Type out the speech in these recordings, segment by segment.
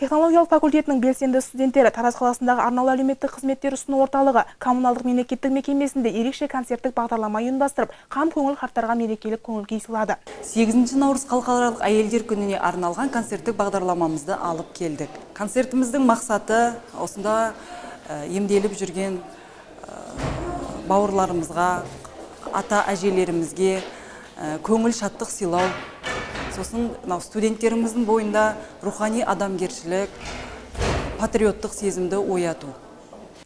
Технологиялық факультетінің белсенді студенттері Тараз қаласындағы арнаулы әлеуметтік қызметтер ұсыну орталығы коммуналдық мемлекеттік мекемесінде ерекше концерттік бағдарлама ұйымдастырып, қам көңіл қарттарға мерекелік көңіл-күй сыйлады. 8 наурыз халықаралық әйелдер күніне арналған концерттік бағдарламамызды алып келдік. Концертіміздің мақсаты осында емделіп жүрген бауырларымызға, ата-әжелерімізге көңіл шаттық сыйлау. Сосын студенттеріміздің бойында рухани адамгершілік, патриоттық сезімді ояту.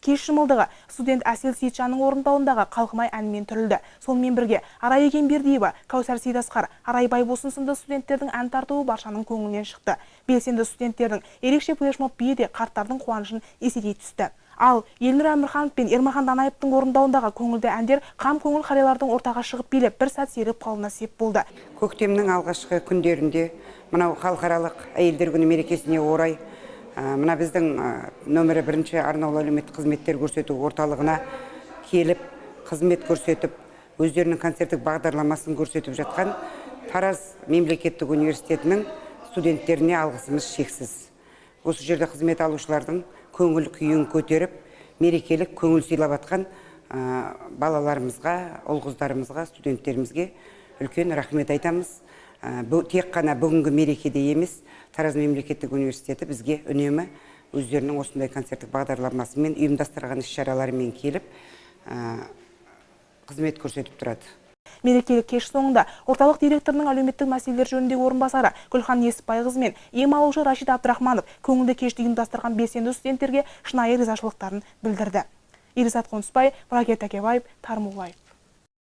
Кеш шымылдығы студент Әсел Сейітжанның орындауындағы қалқымай әнмен түрілді. Сонымен бірге Арай Екенбердиева, Кәусар Сейдасқар, Арай Байбосын сынды студенттердің ән тартуы баршаның көңілінен шықты. Белсенді студенттердің ерекше флешмоб биі де қарттардың қуанышын еселей түсті. Ал Елнұр Әмірханов пен Ермахан Данаевтың орындауындағы көңілді әндер қам көңіл қариялардың ортаға шығып билеп бір сәт серіп қалуына сеп болды. Көктемнің алғашқы күндерінде мынау халықаралық әйелдер күні мерекесіне орай мына біздің нөмірі 1 арнаулы әлеуметтік қызметтер көрсету орталығына келіп, қызмет көрсетіп, өздерінің концерттік бағдарламасын көрсетіп жатқан Тараз мемлекеттік университетінің студенттеріне алғысымыз шексіз. Осы жерде қызмет алушылардың көңіл күйін көтеріп, мерекелік көңіл сыйлап атқан балаларымызға, ұл-қыздарымызға, студенттерімізге үлкен рахмет айтамыз. Тек қана бүгінгі мерекеде емес, Тараз мемлекеттік университеті бізге үнемі өздерінің осындай концерттік бағдарламасымен ұйымдастырған іс-шараларымен келіп, қызмет көрсетіп тұрады. Мерекелік кеш соңында орталық директорының әлеуметтік мәселелер жөніндегі орынбасары Гүлхан Несіпбайқызы мен ем алушы Рашид Абдрахманов көңілді кешті ұйымдастырған белсенді студенттерге шынайы ризашылықтарын білдірді. Ерзат Қонысбай, Мұрагер Тәкебаев, Тармубай.